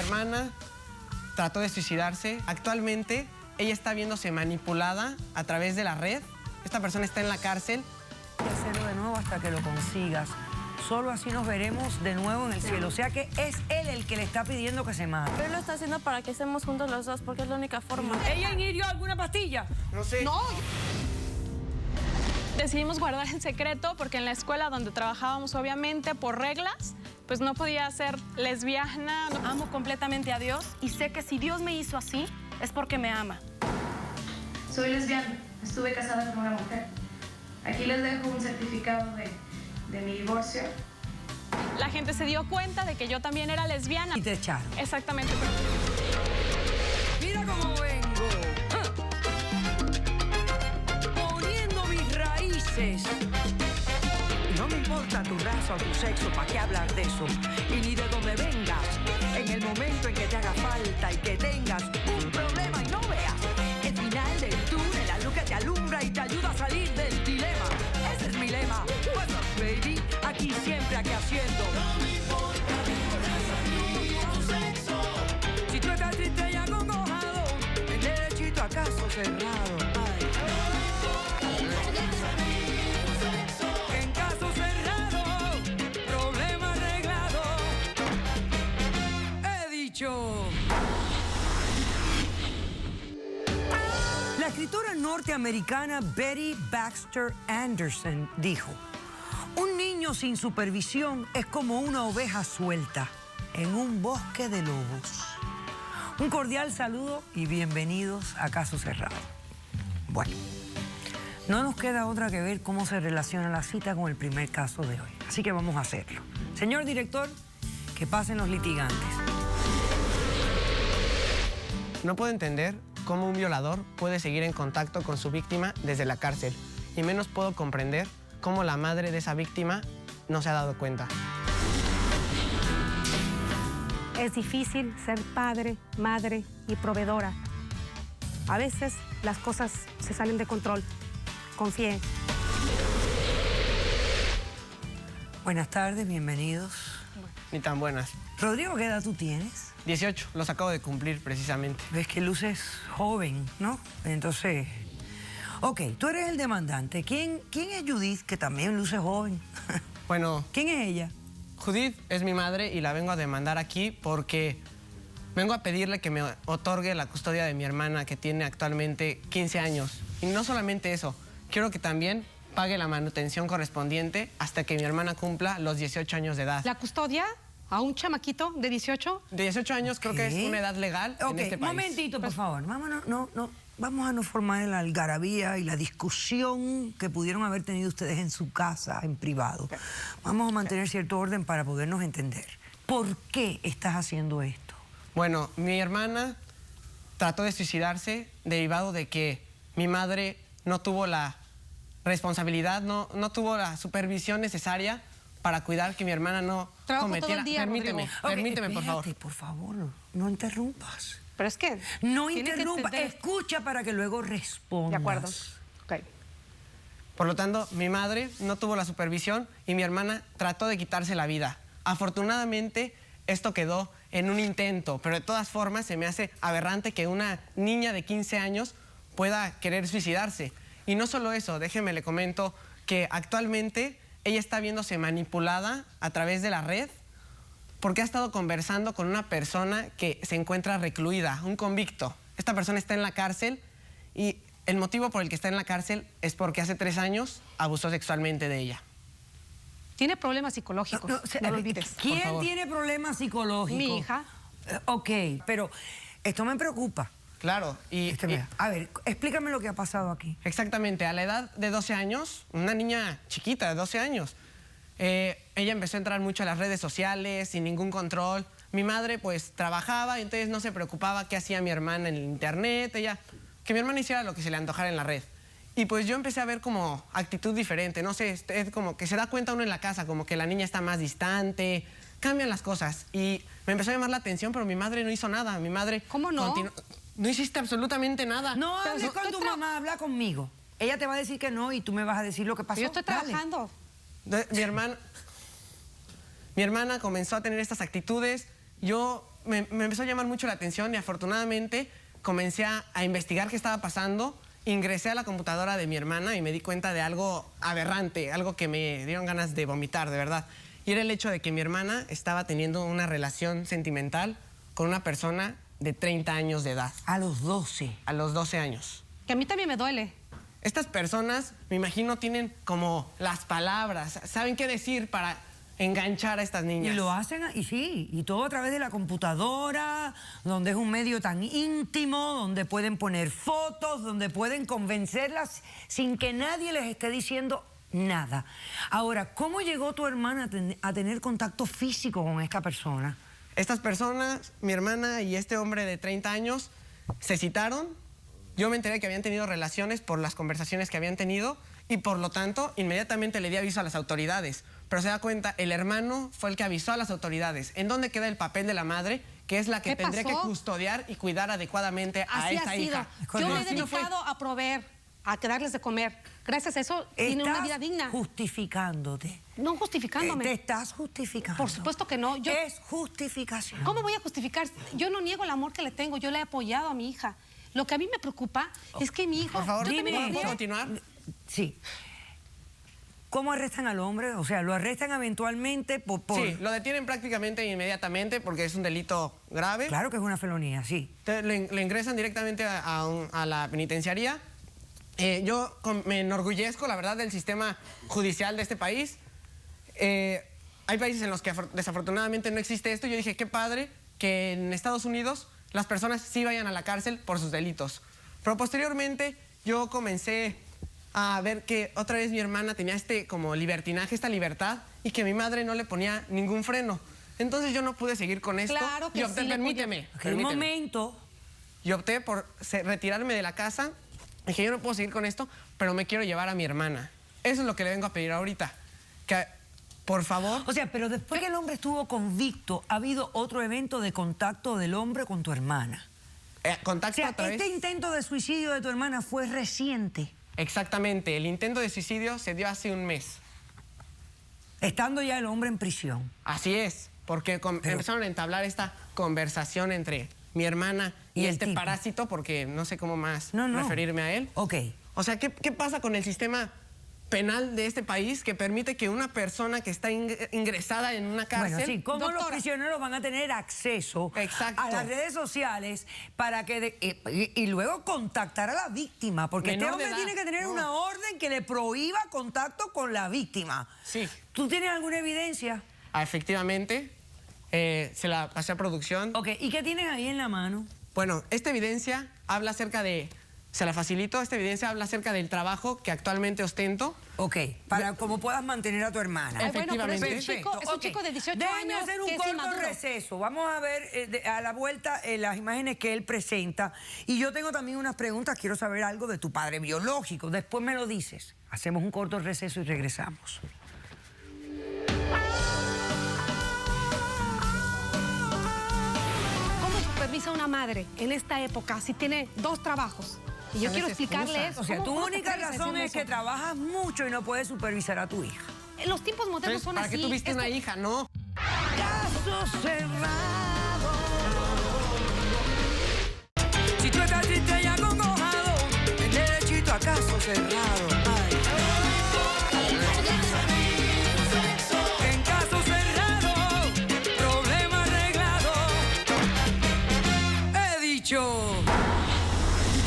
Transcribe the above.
hermana trató de suicidarse. Actualmente ella está viéndose manipulada a través de la red. Esta persona está en la cárcel. Voy a hacerlo de nuevo hasta que lo consigas. Solo así nos veremos de nuevo en el cielo. O sea que es él el que le está pidiendo que se mate. Pero él lo está haciendo para que estemos juntos los dos, porque es la única forma. ¿Ella ingirió alguna pastilla? No sé. ¡No! Decidimos guardar en secreto porque en la escuela donde trabajábamos, obviamente, por reglas, pues no podía ser lesbiana. Amo completamente a Dios y sé que si Dios me hizo así, es porque me ama. Soy lesbiana, estuve casada con una mujer. Aquí les dejo un certificado de mi divorcio. La gente se dio cuenta de que yo también era lesbiana. Y te echaron. Exactamente. Mira cómo vengo. Poniendo mis raíces. No me importa tu raza o tu sexo, ¿para qué hablar de eso? Y ni de dónde vengas. En el momento en que te haga falta y que tengas un problema y no veas el final del túnel, la luz que te alumbra y te ayuda a salir del dilema. Ese es mi lema. What's up, baby? Aquí siempre, aquí haciendo. No me importa tu raza ni tu sexo. Si tú estás triste y acongojado, el derechito a caso cerrado. Ay. En caso cerrado, problema arreglado. He dicho. La escritora norteamericana Betty Baxter Anderson dijo: un niño sin supervisión es como una oveja suelta en un bosque de lobos. Un cordial saludo y bienvenidos a Caso Cerrado. Bueno, no nos queda otra que ver cómo se relaciona la cita con el primer caso de hoy. Así que vamos a hacerlo. Señor director, que pasen los litigantes. No puedo entender cómo un violador puede seguir en contacto con su víctima desde la cárcel. Y menos puedo comprender cómo la madre de esa víctima no se ha dado cuenta. Es difícil ser padre, madre y proveedora. A veces las cosas se salen de control. Confíe. Buenas tardes, bienvenidos. Ni tan buenas. Rodrigo, ¿qué edad tú tienes? 18, los acabo de cumplir precisamente. Ves que luces joven, ¿no? Entonces, ok, tú eres el demandante. ¿Quién es Judith, que también luce joven? Bueno, ¿Quién es ella? Judith es mi madre y la vengo a demandar aquí porque vengo a pedirle que me otorgue la custodia de mi hermana, que tiene actualmente 15 años. Y no solamente eso, quiero que también pague la manutención correspondiente hasta que mi hermana cumpla los 18 años de edad. ¿La custodia a un chamaquito de 18? De 18 años creo que es una edad legal en este país. Momentito, por favor. Vamos a no formar la algarabía y la discusión que pudieron haber tenido ustedes en su casa, en privado. Vamos a mantener cierto orden para podernos entender. ¿Por qué estás haciendo esto? Bueno, mi hermana trató de suicidarse derivado de que mi madre no tuvo la responsabilidad, no tuvo la supervisión necesaria para cuidar que mi hermana no cometiera... todo el día, Permíteme, permíteme, por favor. Por favor, no interrumpas. Pero es que... No tiene que interrumpas, entender. escucha para que luego respondas. De acuerdo. Ok. Por lo tanto, mi madre no tuvo la supervisión y mi hermana trató de quitarse la vida. Afortunadamente, esto quedó en un intento, pero de todas formas se me hace aberrante que una niña de 15 años pueda querer suicidarse. Y no solo eso, déjeme le comento que actualmente ella está viéndose manipulada a través de la red porque ha estado conversando con una persona que se encuentra recluida, un convicto. Esta persona está en la cárcel y el motivo por el que está en la cárcel es porque hace 3 años abusó sexualmente de ella. Tiene problemas psicológicos, no lo olvides. ¿Quién tiene problemas psicológicos? Mi hija. Ok, pero esto me preocupa. Claro, A ver, explícame lo que ha pasado aquí. Exactamente, a la edad de 12 años, una niña chiquita de 12 años, ella empezó a entrar mucho a las redes sociales sin ningún control. Mi madre pues trabajaba y entonces no se preocupaba qué hacía mi hermana en el internet, que mi hermana hiciera lo que se le antojara en la red. Y pues yo empecé a ver como actitud diferente, no sé, es como que se da cuenta uno en la casa, como que la niña está más distante, cambian las cosas. Y me empezó a llamar la atención, pero mi madre no hizo nada, mi madre... ¿Cómo no? No hiciste absolutamente nada. No hables con tu mamá, habla conmigo. Ella te va a decir que no y tú me vas a decir lo que pasó. Yo estoy trabajando. Mi hermana comenzó a tener estas actitudes. Yo me empezó a llamar mucho la atención y afortunadamente comencé a investigar qué estaba pasando. Ingresé a la computadora de mi hermana y me di cuenta de algo aberrante, algo que me dieron ganas de vomitar, de verdad. Y era el hecho de que mi hermana estaba teniendo una relación sentimental con una persona de 30 años de edad. A los 12. A los 12 años. Que a mí también me duele. Estas personas, me imagino, tienen como las palabras, saben qué decir para enganchar a estas niñas. Y lo hacen, y sí, y todo a través de la computadora, donde es un medio tan íntimo, donde pueden poner fotos, donde pueden convencerlas sin que nadie les esté diciendo nada. Ahora, ¿cómo llegó tu hermana a tener contacto físico con esta persona? Estas personas, mi hermana y este hombre de 30 años, se citaron. Yo me enteré que habían tenido relaciones por las conversaciones que habían tenido y por lo tanto inmediatamente le di aviso a las autoridades. Pero se da cuenta, el hermano fue el que avisó a las autoridades. ¿En dónde queda el papel de la madre, que es la que tendría que custodiar y cuidar adecuadamente a esa hija? Yo me he dedicado a proveer, a darles de comer. Gracias a eso tiene una vida digna. Justificándote. No justificándome. Te estás justificando. Por supuesto que no. Es justificación. ¿Cómo voy a justificar? Yo no niego el amor que le tengo. Yo le he apoyado a mi hija. Lo que a mí me preocupa es que mi hijo... Por favor, dime, ¿puedo continuar? Sí. ¿Cómo arrestan al hombre? O sea, ¿lo arrestan eventualmente por...? Sí, lo detienen prácticamente inmediatamente porque es un delito grave. Claro que es una felonía, sí. Le ingresan directamente a la penitenciaría. Yo me enorgullezco, la verdad, del sistema judicial de este país. Hay países en los que desafortunadamente no existe esto. Yo dije, qué padre que en Estados Unidos las personas sí vayan a la cárcel por sus delitos. Pero posteriormente yo comencé a ver que otra vez mi hermana tenía como libertinaje, esta libertad, y que mi madre no le ponía ningún freno. Entonces yo no pude seguir con esto. Claro que y opté, sí, permíteme. Un momento. Y opté por retirarme de la casa. Dije, yo no puedo seguir con esto, pero me quiero llevar a mi hermana. Eso es lo que le vengo a pedir ahorita. Que, por favor... O sea, pero después que el hombre estuvo convicto, ¿ha habido otro evento de contacto del hombre con tu hermana? Contacto O sea, a través... este intento de suicidio de tu hermana fue reciente. Exactamente. El intento de suicidio se dio hace un mes. Estando ya el hombre en prisión. Así es. Porque empezaron a entablar esta conversación entre mi hermana y el este tipo. parásito, porque no sé cómo más No. referirme a él. Ok. O sea, ¿qué pasa con el sistema penal de este país que permite que una persona que está ingresada en una cárcel... Bueno, sí, ¿cómo los prisioneros van a tener acceso a las redes sociales para que y luego contactar a la víctima? Porque este hombre tiene que tener una orden que le prohíba contacto con la víctima. Sí. ¿Tú tienes alguna evidencia? Efectivamente, se la pasé a producción. Ok, ¿y qué tienes ahí en la mano? Bueno, esta evidencia habla acerca de... Se la facilito, esta evidencia habla acerca del trabajo que actualmente ostento. Ok, para cómo puedas mantener a tu hermana. Ay, bueno, pero es un Efectivamente. chico de 18 Déjame años hacer un que es corto inmaduro. receso. Vamos a ver a la vuelta las imágenes que él presenta. Y yo tengo también unas preguntas. Quiero saber algo de tu padre biológico. Después me lo dices. Hacemos un corto receso y regresamos. ¿Cómo supervisa una madre en esta época si tiene 2 trabajos? Y yo Son quiero las explicarle excusas. eso. O sea, tu ¿Cómo te única atreves a razón decirme es que eso? trabajas mucho y no puedes supervisar a tu hija. Los tiempos modernos Entonces, son ¿para así. qué tuviste una hija? No. Caso cerrado. Si tú estás triste y acongojado, ven derechito a caso cerrado. Ay. En caso cerrado, problema arreglado. He dicho.